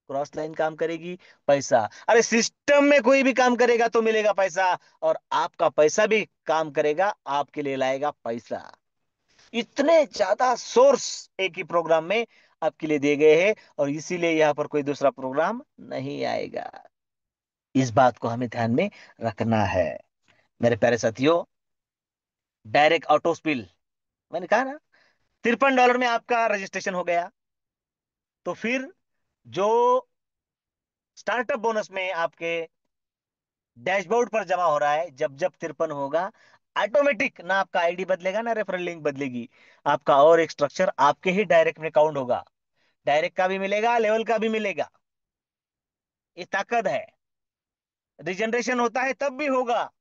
क्रॉस लाइन काम करेगी पैसा। अरे सिस्टम में कोई भी काम करेगा तो मिलेगा पैसा, और आपका पैसा भी काम करेगा, आपके लिए लाएगा पैसा। इतने ज्यादा सोर्स एक ही प्रोग्राम में आपके लिए दिए गए हैं, और इसीलिए यहां पर कोई दूसरा प्रोग्राम नहीं आएगा। इस बात को हमें ध्यान में रखना है मेरे प्यारे साथियों। डायरेक्ट ऑटो स्पिल, मैंने कहा ना, $53 में आपका रजिस्ट्रेशन हो गया। तो फिर जो स्टार्टअप बोनस में आपके डैशबोर्ड पर जमा हो रहा है, जब जब 53 होगा, ऑटोमेटिक ना आपका आईडी बदलेगा ना रेफरल लिंक बदलेगी, आपका और एक स्ट्रक्चर आपके ही डायरेक्ट में काउंट होगा। डायरेक्ट का भी मिलेगा, लेवल का भी मिलेगा। ये ताकत है। रिजनरेशन होता है तब भी होगा,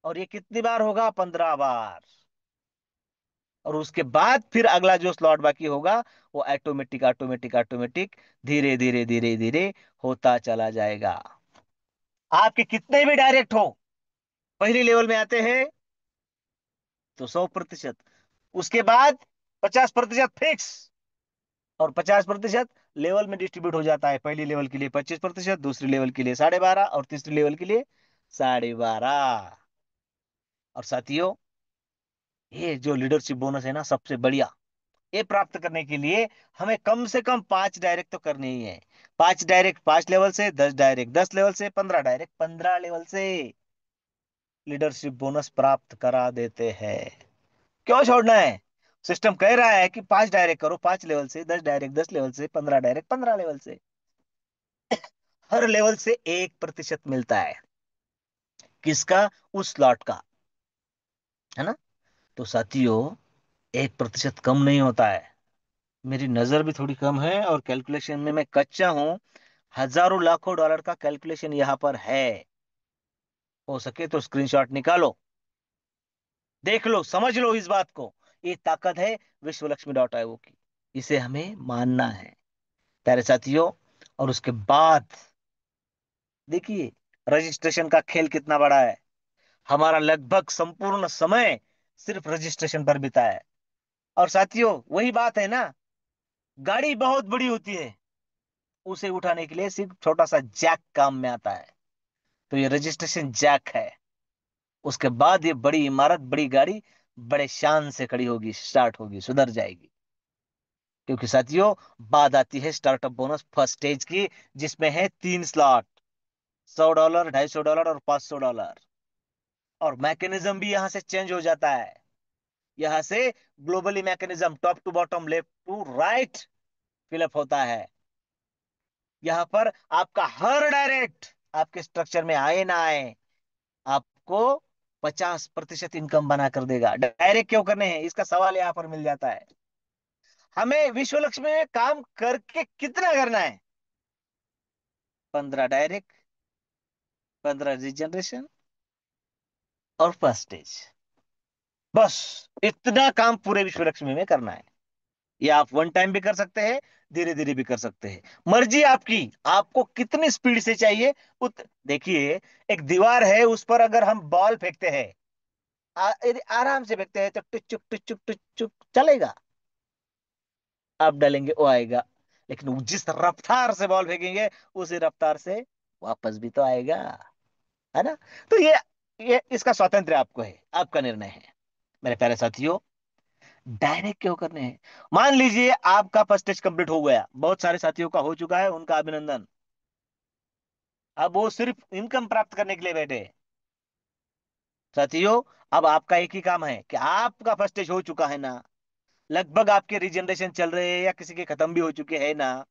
और ये कितनी बार होगा? 15 बार। और उसके बाद फिर अगला जो स्लॉट बाकी होगा वो ऑटोमेटिक ऑटोमेटिक ऑटोमेटिक धीरे धीरे धीरे धीरे होता चला जाएगा। आपके कितने भी डायरेक्ट हो, पहली लेवल में आते हैं तो 100%, उसके बाद 50% फिक्स, और 50% लेवल में डिस्ट्रीब्यूट हो जाता है। पहली लेवल के लिए 25%, दूसरी लेवल के लिए 12.5, और तीसरी लेवल के लिए 12.5। और साथियों, ये जो लीडरशिप बोनस है ना, सबसे बढ़िया, ये प्राप्त करने के लिए हमें कम से कम 5 डायरेक्ट तो करने ही है। 5 डायरेक्ट 5 लेवल से, 10 डायरेक्ट 10 लेवल से, 15 डायरेक्ट 15 लेवल से लीडरशिप बोनस प्राप्त करा देते हैं। क्यों छोड़ना है? सिस्टम कह रहा है कि 5 डायरेक्ट करो 5 लेवल से, 10 डायरेक्ट 10 लेवल से, 15 डायरेक्ट 15 लेवल से। हर लेवल से 1% मिलता है। किसका? उस स्लॉट का, है ना? तो साथियों, 1% कम नहीं होता है। मेरी नजर भी थोड़ी कम है, और कैलकुलेशन में मैं कच्चा हूं। हजारों लाखों डॉलर का कैलकुलेशन यहाँ पर है। हो सके तो स्क्रीनशॉट निकालो, देख लो, समझ लो इस बात को। ये ताकत है विश्वलक्ष्मी.io की। इसे हमें मानना है प्यारे साथियों। और उसके बाद देखिए, रजिस्ट्रेशन का खेल कितना बड़ा है। हमारा लगभग संपूर्ण समय सिर्फ रजिस्ट्रेशन पर बीता है। और साथियों, वही बात है ना, गाड़ी बहुत बड़ी होती है, उसे उठाने के लिए सिर्फ छोटा सा जैक काम में आता है। तो ये रजिस्ट्रेशन जैक है। उसके बाद ये बड़ी इमारत, बड़ी गाड़ी बड़े शान से खड़ी होगी, स्टार्ट होगी, सुधर जाएगी। क्योंकि साथियों, बाद आती है स्टार्टअप बोनस फर्स्ट स्टेज की, जिसमें है 3 स्लॉट, $100, $250 और $500। और मैकेनिज्म भी यहां से चेंज हो जाता है। यहां से globally mechanism top to bottom, left to right fill up होता है। यहाँ पर आपका हर डायरेक्ट आपके स्ट्रक्चर में आए ना आए, आपको 50% इनकम बना कर देगा। डायरेक्ट क्यों करने हैं, इसका सवाल यहाँ पर मिल जाता है। हमें विश्व लक्ष्मी में काम करके कितना करना है? 15 डायरेक्ट, 15 रिजनरेशन और फर्स्टेज, बस इतना काम पूरे विश्व लक्ष्मी में करना है। ये आप वन टाइम भी कर सकते हैं, धीरे धीरे भी कर सकते हैं, मर्जी आपकी। आपको कितनी स्पीड से चाहिए देखिए, एक दीवार है, उस पर अगर हम बॉल फेंकते हैं, यदि आराम से फेंकते हैं तो टुचुक टुचुक टुचुक चलेगा, आप डालेंगे वो आएगा। लेकिन वो जिस रफ्तार से बॉल फेंकेंगे, उसी रफ्तार से वापस भी तो आएगा, है ना? तो ये इसका स्वातंत्र आपको है, आपका निर्णय है। मेरे प्यारे साथियों, डायरेक्ट क्यों करने हैं? मान लीजिए आपका फर्स्ट स्टेज कंप्लीट हो गया, बहुत सारे साथियों का हो चुका है, उनका अभिनंदन। अब वो सिर्फ इनकम प्राप्त करने के लिए बैठे हैं। साथियों, अब आपका एक ही काम है कि आपका फर्स्ट स्टेज हो चुका है ना, लगभग आपके रिजनरेशन चल रहे हैं या किसी के खत्म भी हो चुके हैं ना,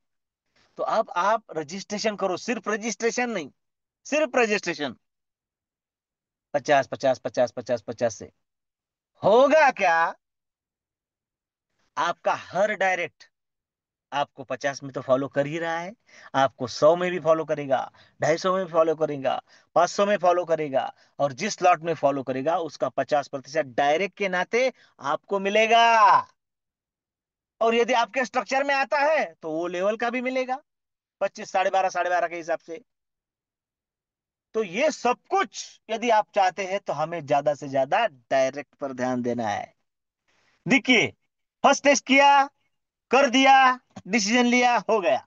तो अब आप रजिस्ट्रेशन करो। सिर्फ रजिस्ट्रेशन नहीं, सिर्फ रजिस्ट्रेशन 50 50 50 50 50 से होगा क्या? आपका हर डायरेक्ट आपको 50 में तो फॉलो कर ही रहा है, आपको 100 में भी फॉलो करेगा, 250 में भी फॉलो करेगा, 500 में फॉलो करेगा, और जिस स्लॉट में फॉलो करेगा उसका 50% डायरेक्ट के नाते आपको मिलेगा। और यदि आपके स्ट्रक्चर में आता है तो वो लेवल का भी मिलेगा, 25 12.5 के हिसाब से। तो ये सब कुछ यदि आप चाहते हैं तो हमें ज्यादा से ज्यादा डायरेक्ट पर ध्यान देना है। देखिए, फर्स्ट टेस्ट किया, कर दिया, डिसीजन लिया, हो गया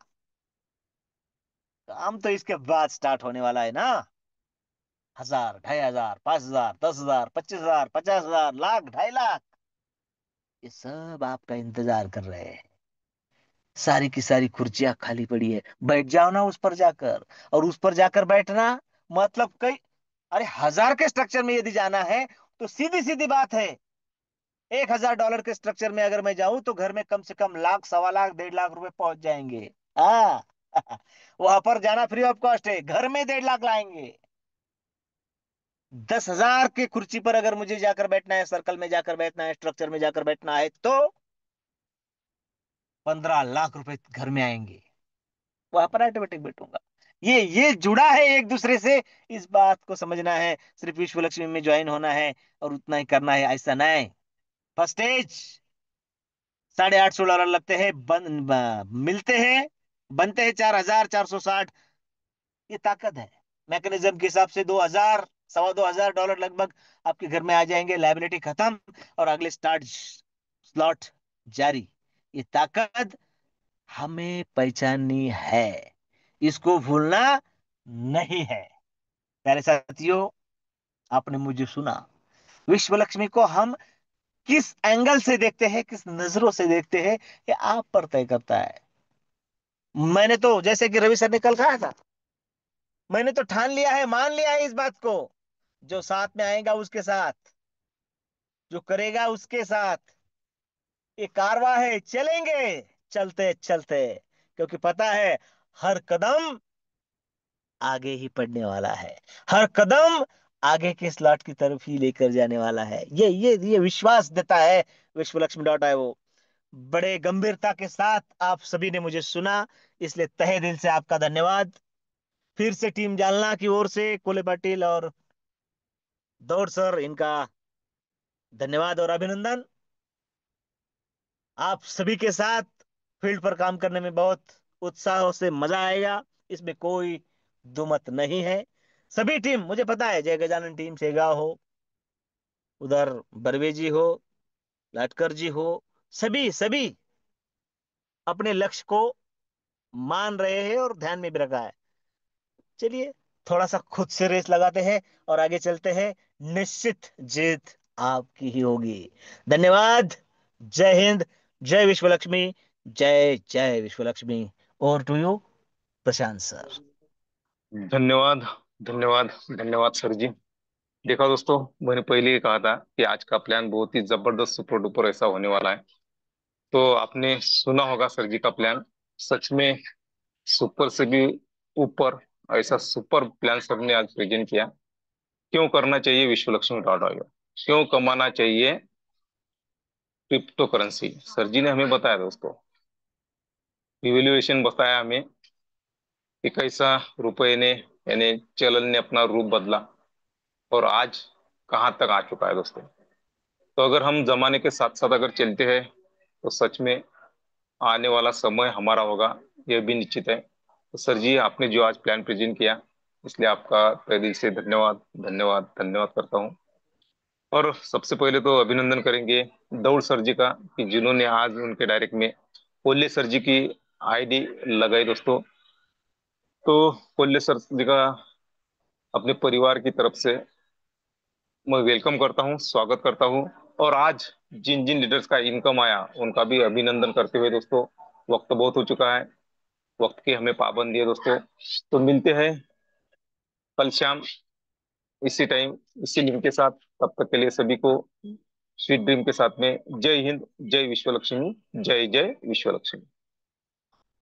काम, तो इसके बाद स्टार्ट होने वाला है ना। 1000, 2500, 5000, 10,000, 25,000, 50,000, लाख, 2.5 लाख, ये सब आपका इंतजार कर रहे हैं। सारी की सारी कुर्सियां खाली पड़ी है, बैठ जाओ ना उस पर जाकर। और उस पर जाकर बैठना मतलब कई, अरे 1000 के स्ट्रक्चर में यदि जाना है तो सीधी सीधी बात है, $1,000 के स्ट्रक्चर में अगर मैं जाऊं तो घर में कम से कम लाख, 1.25 लाख, 1.5 लाख रुपए पहुंच जाएंगे। हाँ वहां पर जाना फ्री ऑफ कॉस्ट है, घर में 1.5 लाख लाएंगे। 10,000 के कुर्सी पर अगर मुझे जाकर बैठना है, सर्कल में जाकर बैठना है, स्ट्रक्चर में जाकर बैठना है, तो 15 लाख रुपए घर में आएंगे, वहां पर ऑटोमेटिक बैठूंगा। ये जुड़ा है एक दूसरे से, इस बात को समझना है। सिर्फ विश्व लक्ष्मी में ज्वाइन होना है और उतना ही करना है, ऐसा नहीं। फर्स्ट स्टेज $850 लगते हैं, मिलते हैं, बनते हैं 4,460। ये ताकत है। मैकेनिज्म के हिसाब से 2,000, $2,200 लगभग आपके घर में आ जाएंगे, लाइबिलिटी खत्म, और अगले स्टार्ट स्लॉट जारी। ये ताकत हमें पहचाननी है, इसको भूलना नहीं है। प्यारे साथियों, आपने मुझे सुना, विश्व लक्ष्मी को हम किस एंगल से देखते हैं, किस नजरों से देखते हैं, ये आप पर तय करता है। मैंने तो, जैसे कि रवि सर ने कल कहा था, मैंने तो ठान लिया है, मान लिया है इस बात को, जो साथ में आएगा उसके साथ, जो करेगा उसके साथ, ये कारवां है, चलेंगे चलते चलते, क्योंकि पता है हर कदम आगे ही पड़ने वाला है, हर कदम आगे के स्लॉट की तरफ ही लेकर जाने वाला है। ये विश्वास देता है विश्वलक्ष्मी.io। बड़े गंभीरता के साथ आप सभी ने मुझे सुना, इसलिए तहे दिल से आपका धन्यवाद। फिर से टीम जालना की ओर से कोले पाटिल और दौड़ सर, इनका धन्यवाद और अभिनंदन। आप सभी के साथ फील्ड पर काम करने में बहुत उत्साह से मजा आएगा, इसमें कोई दुमत नहीं है। सभी टीम, मुझे पता है, जय गजानन टीम शेगांव हो, उधर बर्वे जी हो, लाटकर जी हो, सभी सभी अपने लक्ष्य को मान रहे हैं और ध्यान में भी रखा है। चलिए, थोड़ा सा खुद से रेस लगाते हैं और आगे चलते हैं, निश्चित जीत आपकी ही होगी। धन्यवाद। जय हिंद, जय विश्व लक्ष्मी, जय जय विश्व लक्ष्मी। और टू यू, प्रशांत सर। धन्यवाद, धन्यवाद, धन्यवाद सर जी। देखा दोस्तों, मैंने पहले ही कहा था कि आज का प्लान बहुत ही जबरदस्त सुपर डुपर ऐसा होने वाला है। तो आपने सुना होगा सर जी का प्लान, सच में सुपर से भी ऊपर ऐसा सुपर प्लान सबने आज प्रेजेंट किया। क्यों करना चाहिए विश्व लक्ष्मी डॉट ऑर्ग, क्यों कमाना चाहिए क्रिप्टो करेंसी। सर जी ने हमें बताया दोस्तों, इवेल्युएशन बताया हमें कि कैसा रुपए ने यानी चलन ने अपना रूप बदला और आज कहाँ तक आ चुका है दोस्तों। तो अगर हम जमाने के साथ साथ अगर चलते हैं तो सच में आने वाला समय हमारा होगा, यह भी निश्चित है। तो सर जी, आपने जो आज प्लान प्रेजेंट किया, इसलिए आपका तहे दिल से धन्यवाद धन्यवाद धन्यवाद करता हूँ। और सबसे पहले तो अभिनंदन करेंगे दौड़ सर जी का, कि जिन्होंने आज उनके डायरेक्ट में कोल्ले सर जी की आईडी लगाई दोस्तों। तो कोल्ले सर जी का अपने परिवार की तरफ से मैं वेलकम करता हूँ, स्वागत करता हूँ। और आज जिन जिन लीडर्स का इनकम आया उनका भी अभिनंदन करते हुए दोस्तों, वक्त बहुत हो चुका है, वक्त की हमें पाबंदी है दोस्तों। तो मिलते हैं कल शाम इसी टाइम इसी लिंक के साथ। तब तक के लिए सभी को स्वीट ड्रीम के साथ में जय हिंद, जय विश्व लक्ष्मी, जय जय विश्व लक्ष्मी।